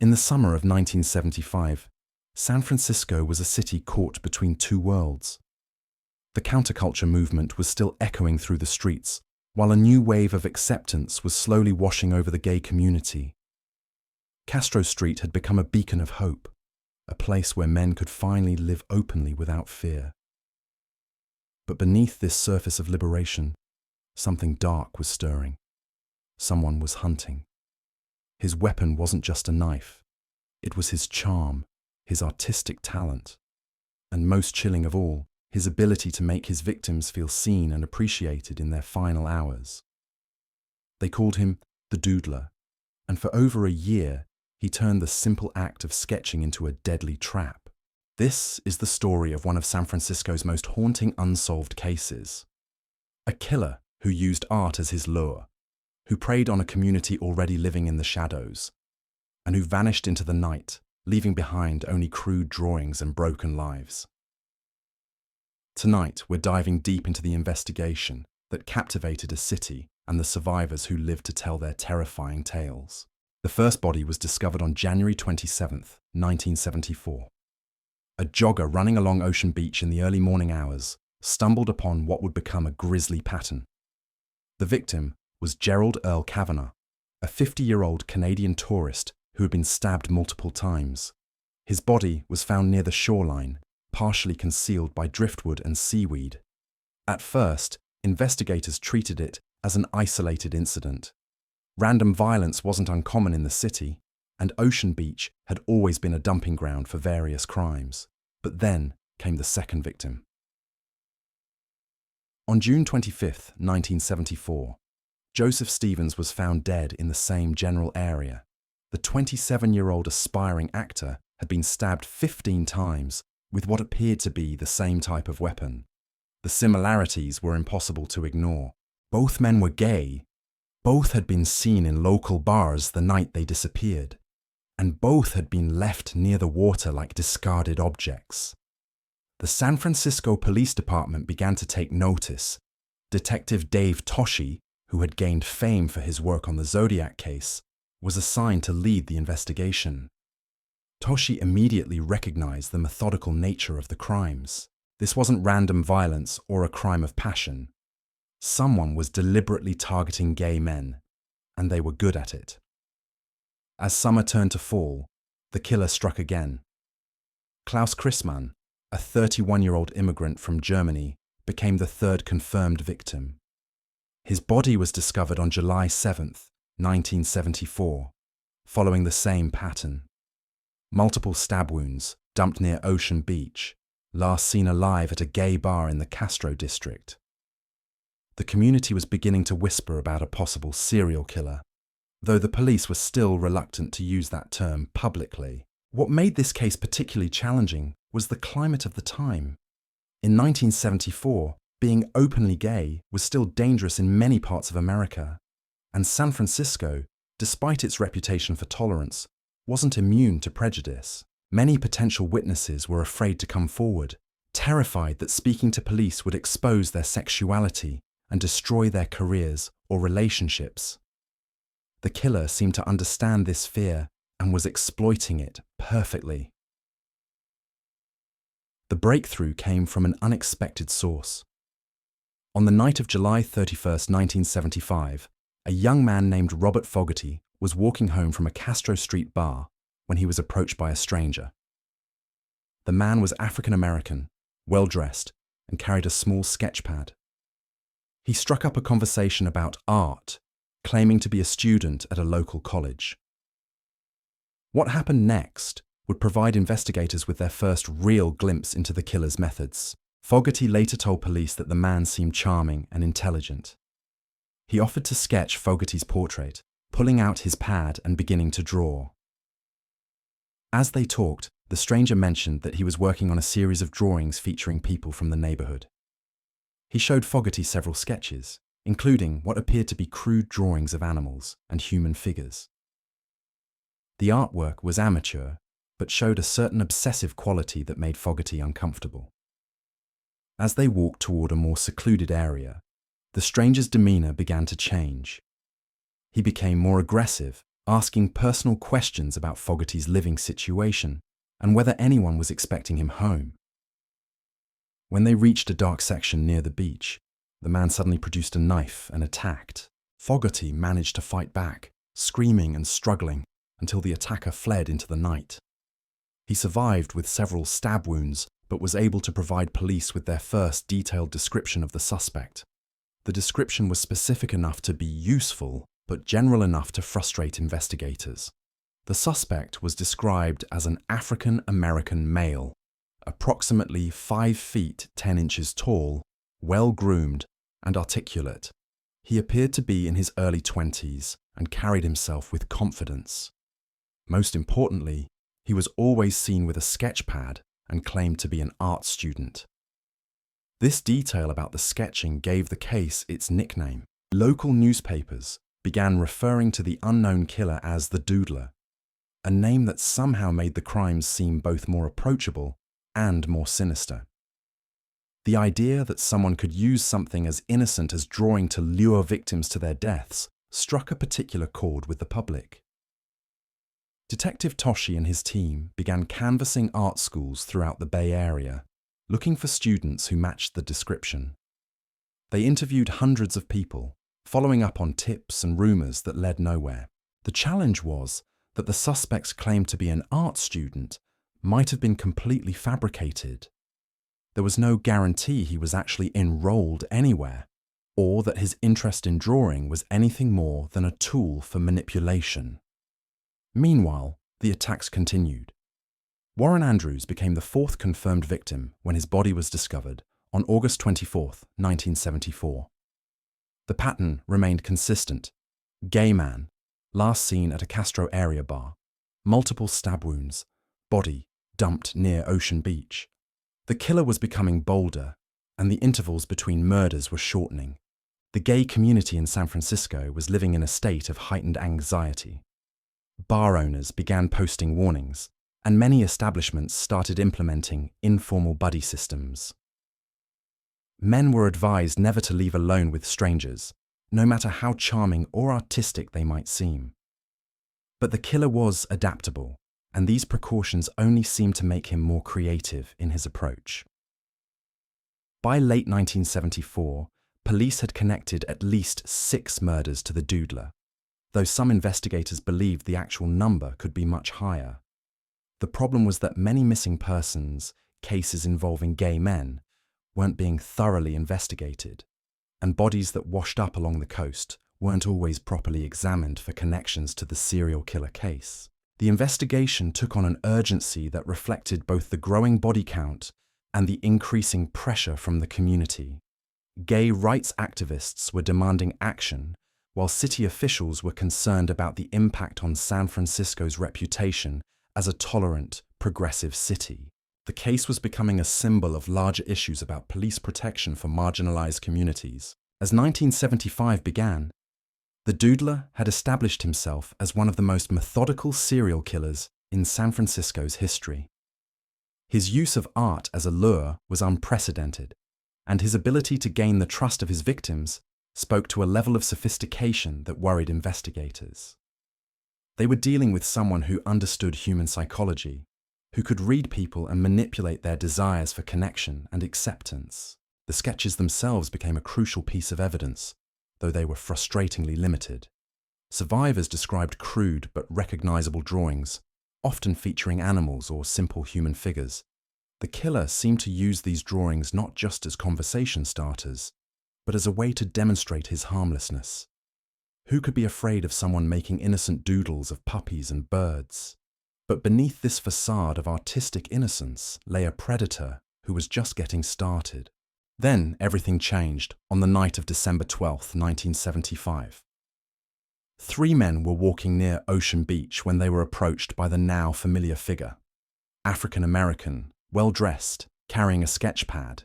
In the summer of 1975, San Francisco was a city caught between two worlds. The counterculture movement was still echoing through the streets, while a new wave of acceptance was slowly washing over the gay community. Castro Street had become a beacon of hope, a place where men could finally live openly without fear. But beneath this surface of liberation, something dark was stirring. Someone was hunting. His weapon wasn't just a knife. It was his charm, his artistic talent, and most chilling of all, his ability to make his victims feel seen and appreciated in their final hours. They called him the Doodler, and for over a year, he turned the simple act of sketching into a deadly trap. This is the story of one of San Francisco's most haunting unsolved cases. A killer who used art as his lure, who preyed on a community already living in the shadows, and who vanished into the night, leaving behind only crude drawings and broken lives. Tonight, we're diving deep into the investigation that captivated a city and the survivors who lived to tell their terrifying tales. The first body was discovered on January 27, 1974. A jogger running along Ocean Beach in the early morning hours stumbled upon what would become a grisly pattern. The victim was Gerald Earl Cavanagh, a 50-year-old Canadian tourist who had been stabbed multiple times. His body was found near the shoreline, partially concealed by driftwood and seaweed. At first, investigators treated it as an isolated incident. Random violence wasn't uncommon in the city, and Ocean Beach had always been a dumping ground for various crimes. But then came the second victim. On June 25, 1974, Joseph Stevens was found dead in the same general area. The 27-year-old aspiring actor had been stabbed 15 times with what appeared to be the same type of weapon. The similarities were impossible to ignore. Both men were gay, both had been seen in local bars the night they disappeared, and both had been left near the water like discarded objects. The San Francisco Police Department began to take notice. Detective Dave Toschi, who had gained fame for his work on the Zodiac case, was assigned to lead the investigation. Toschi immediately recognized the methodical nature of the crimes. This wasn't random violence or a crime of passion. Someone was deliberately targeting gay men, and they were good at it. As summer turned to fall, the killer struck again. Klaus Christmann, a 31-year-old immigrant from Germany, became the third confirmed victim. His body was discovered on July 7, 1974, following the same pattern. Multiple stab wounds, dumped near Ocean Beach, last seen alive at a gay bar in the Castro District. The community was beginning to whisper about a possible serial killer, though the police were still reluctant to use that term publicly. What made this case particularly challenging was the climate of the time. In 1974, being openly gay was still dangerous in many parts of America, and San Francisco, despite its reputation for tolerance, wasn't immune to prejudice. Many potential witnesses were afraid to come forward, terrified that speaking to police would expose their sexuality and destroy their careers or relationships. The killer seemed to understand this fear and was exploiting it perfectly. The breakthrough came from an unexpected source. On the night of July 31, 1975, a young man named Robert Fogarty was walking home from a Castro Street bar when he was approached by a stranger. The man was African American, well-dressed, and carried a small sketch pad. He struck up a conversation about art, claiming to be a student at a local college. What happened next would provide investigators with their first real glimpse into the killer's methods. Fogarty later told police that the man seemed charming and intelligent. He offered to sketch Fogarty's portrait, pulling out his pad and beginning to draw. As they talked, the stranger mentioned that he was working on a series of drawings featuring people from the neighborhood. He showed Fogarty several sketches, including what appeared to be crude drawings of animals and human figures. The artwork was amateur, but showed a certain obsessive quality that made Fogarty uncomfortable. As they walked toward a more secluded area, the stranger's demeanor began to change. He became more aggressive asking personal questions about Fogarty's living situation and whether anyone was expecting him home. When they reached a dark section near the beach, the man suddenly produced a knife and attacked. Fogarty managed to fight back, screaming and struggling until the attacker fled into the night. He survived with several stab wounds, but was able to provide police with their first detailed description of the suspect. The description was specific enough to be useful, but general enough to frustrate investigators. The suspect was described as an African-American male, approximately 5 feet 10 inches tall, well-groomed and articulate. He appeared to be in his early 20s and carried himself with confidence. Most importantly, he was always seen with a sketch pad and claimed to be an art student. This detail about the sketching gave the case its nickname. Local newspapers began referring to the unknown killer as the Doodler, a name that somehow made the crimes seem both more approachable and more sinister. The idea that someone could use something as innocent as drawing to lure victims to their deaths struck a particular chord with the public. Detective Toschi and his team began canvassing art schools throughout the Bay Area, looking for students who matched the description. They interviewed hundreds of people, following up on tips and rumors that led nowhere. The challenge was that the suspect's claim to be an art student might have been completely fabricated. There was no guarantee he was actually enrolled anywhere, or that his interest in drawing was anything more than a tool for manipulation. Meanwhile, the attacks continued. Warren Andrews became the 4th confirmed victim when his body was discovered on August 24, 1974. The pattern remained consistent. Gay man, last seen at a Castro area bar, multiple stab wounds, body dumped near Ocean Beach. The killer was becoming bolder, and the intervals between murders were shortening. The gay community in San Francisco was living in a state of heightened anxiety. Bar owners began posting warnings, and many establishments started implementing informal buddy systems. Men were advised never to leave alone with strangers, no matter how charming or artistic they might seem. But the killer was adaptable, and these precautions only seemed to make him more creative in his approach. By late 1974, police had connected at least 6 murders to the Doodler, though some investigators believed the actual number could be much higher. The problem was that many missing persons cases involving gay men weren't being thoroughly investigated, and bodies that washed up along the coast weren't always properly examined for connections to the serial killer case. The investigation took on an urgency that reflected both the growing body count and the increasing pressure from the community. Gay rights activists were demanding action, while city officials were concerned about the impact on San Francisco's reputation as a tolerant, progressive city. The case was becoming a symbol of larger issues about police protection for marginalized communities. As 1975 began, the Doodler had established himself as one of the most methodical serial killers in San Francisco's history. His use of art as a lure was unprecedented, and his ability to gain the trust of his victims spoke to a level of sophistication that worried investigators. They were dealing with someone who understood human psychology, who could read people and manipulate their desires for connection and acceptance. The sketches themselves became a crucial piece of evidence, though they were frustratingly limited. Survivors described crude but recognizable drawings, often featuring animals or simple human figures. The killer seemed to use these drawings not just as conversation starters, but as a way to demonstrate his harmlessness. Who could be afraid of someone making innocent doodles of puppies and birds? But beneath this facade of artistic innocence lay a predator who was just getting started. Then everything changed on the night of December 12, 1975. 3 men were walking near Ocean Beach when they were approached by the now familiar figure. African-American, well-dressed, carrying a sketch pad.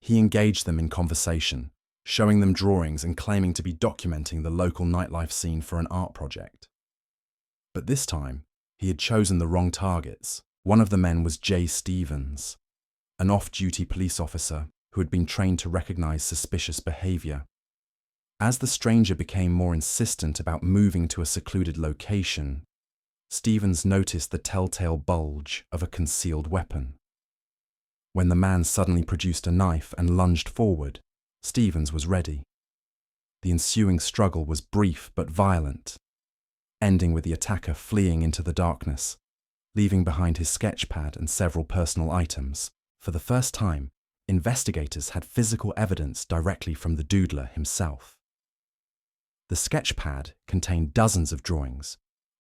He engaged them in conversation, showing them drawings and claiming to be documenting the local nightlife scene for an art project. But this time, he had chosen the wrong targets. One of the men was Jay Stevens, an off-duty police officer who had been trained to recognize suspicious behavior. As the stranger became more insistent about moving to a secluded location, Stevens noticed the telltale bulge of a concealed weapon. When the man suddenly produced a knife and lunged forward, Stevens was ready. The ensuing struggle was brief but violent, ending with the attacker fleeing into the darkness, leaving behind his sketchpad and several personal items. For the first time, investigators had physical evidence directly from the Doodler himself. The sketchpad contained dozens of drawings,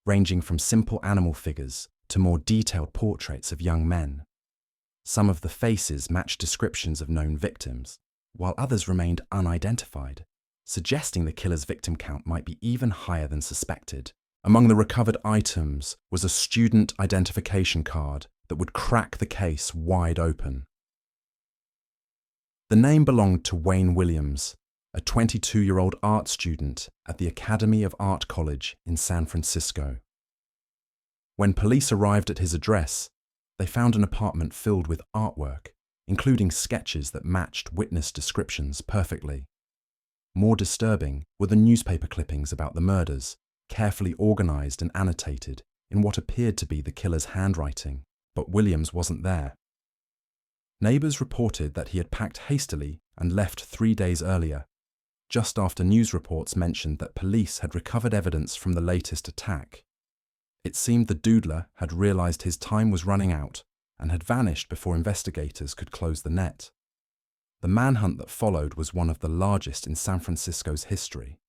ranging from simple animal figures to more detailed portraits of young men. Some of the faces matched descriptions of known victims, while others remained unidentified, suggesting the killer's victim count might be even higher than suspected. Among the recovered items was a student identification card that would crack the case wide open. The name belonged to Wayne Williams, a 22-year-old art student at the Academy of Art College in San Francisco. When police arrived at his address, they found an apartment filled with artwork, including sketches that matched witness descriptions perfectly. More disturbing were the newspaper clippings about the murders, carefully organized and annotated in what appeared to be the killer's handwriting, but Williams wasn't there. Neighbors reported that he had packed hastily and left 3 days earlier, just after news reports mentioned that police had recovered evidence from the latest attack. It seemed the Doodler had realized his time was running out and had vanished before investigators could close the net. The manhunt that followed was one of the largest in San Francisco's history.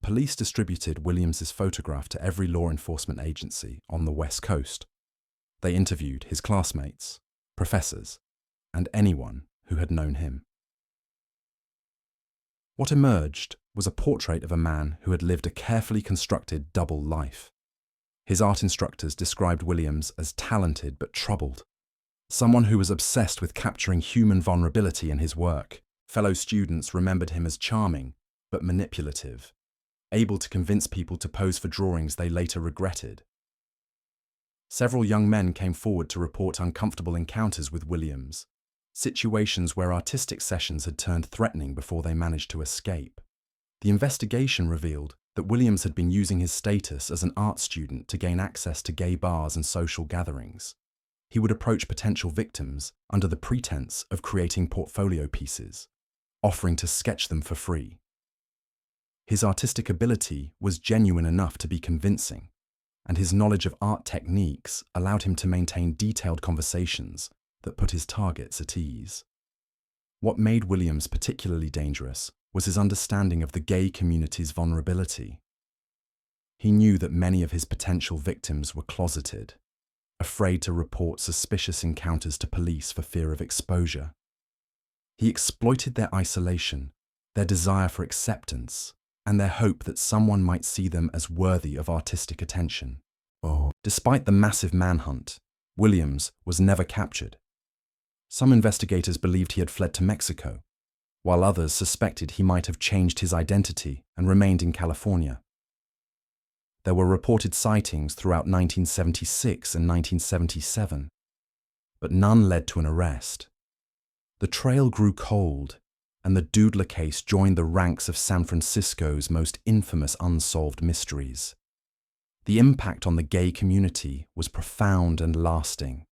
Police distributed Williams's photograph to every law enforcement agency on the West Coast. They interviewed his classmates, professors, and anyone who had known him. What emerged was a portrait of a man who had lived a carefully constructed double life. His art instructors described Williams as talented but troubled, someone who was obsessed with capturing human vulnerability in his work. Fellow students remembered him as charming but manipulative, able to convince people to pose for drawings they later regretted. Several young men came forward to report uncomfortable encounters with Williams, situations where artistic sessions had turned threatening before they managed to escape. The investigation revealed that Williams had been using his status as an art student to gain access to gay bars and social gatherings. He would approach potential victims under the pretense of creating portfolio pieces, offering to sketch them for free. His artistic ability was genuine enough to be convincing, and his knowledge of art techniques allowed him to maintain detailed conversations that put his targets at ease. What made Williams particularly dangerous was his understanding of the gay community's vulnerability. He knew that many of his potential victims were closeted, afraid to report suspicious encounters to police for fear of exposure. He exploited their isolation, their desire for acceptance, and their hope that someone might see them as worthy of artistic attention. Despite the massive manhunt, Williams was never captured. Some investigators believed he had fled to Mexico, while others suspected he might have changed his identity and remained in California. There were reported sightings throughout 1976 and 1977, but none led to an arrest. The trail grew cold, and the Doodler case joined the ranks of San Francisco's most infamous unsolved mysteries. The impact on the gay community was profound and lasting.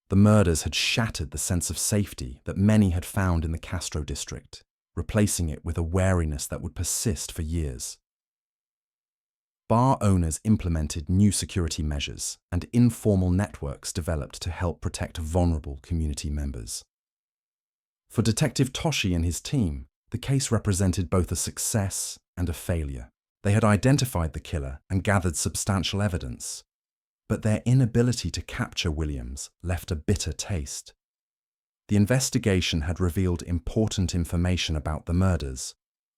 The murders had shattered the sense of safety that many had found in the Castro district, replacing it with a wariness that would persist for years. Bar owners implemented new security measures, and informal networks developed to help protect vulnerable community members. For Detective Toschi and his team, the case represented both a success and a failure. They had identified the killer and gathered substantial evidence, but their inability to capture Williams left a bitter taste. The investigation had revealed important information about the murders,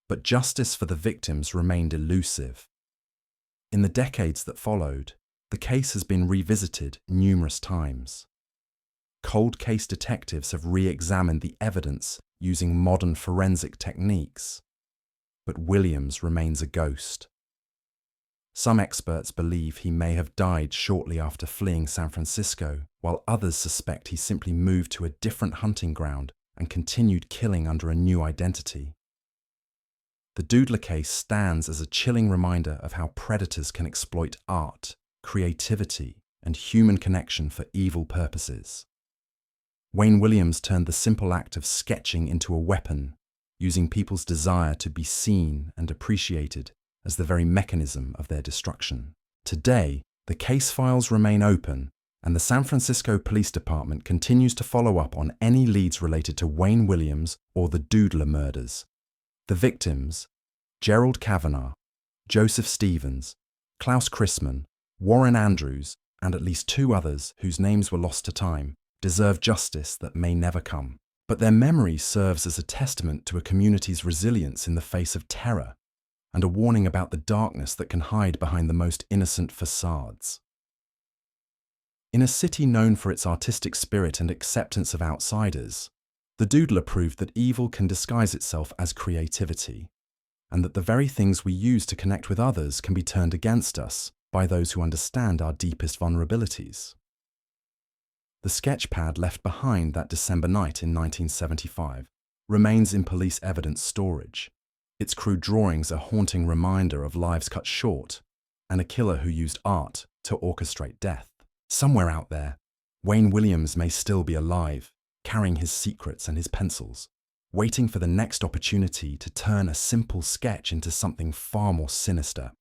but justice for the victims remained elusive. In the decades that followed, the case has been revisited numerous times. Cold case detectives have re-examined the evidence using modern forensic techniques, but Williams remains a ghost. Some experts believe he may have died shortly after fleeing San Francisco, while others suspect he simply moved to a different hunting ground and continued killing under a new identity. the Doodler case stands as a chilling reminder of how predators can exploit art, creativity, and human connection for evil purposes. Wayne Williams turned the simple act of sketching into a weapon, using people's desire to be seen and appreciated as the very mechanism of their destruction. Today, the case files remain open, and the San Francisco Police Department continues to follow up on any leads related to Wayne Williams or the Doodler murders. The victims, Gerald Cavanagh, Joseph Stevens, Klaus Christmann, Warren Andrews, and at least 2 others whose names were lost to time, deserve justice that may never come. But their memory serves as a testament to a community's resilience in the face of terror, and a warning about the darkness that can hide behind the most innocent facades. In a city known for its artistic spirit and acceptance of outsiders, the Doodler proved that evil can disguise itself as creativity, and that the very things we use to connect with others can be turned against us by those who understand our deepest vulnerabilities. The sketchpad left behind that December night in 1975 remains in police evidence storage, its crude drawings a haunting reminder of lives cut short and a killer who used art to orchestrate death. Somewhere out there, Wayne Williams may still be alive, carrying his secrets and his pencils, waiting for the next opportunity to turn a simple sketch into something far more sinister.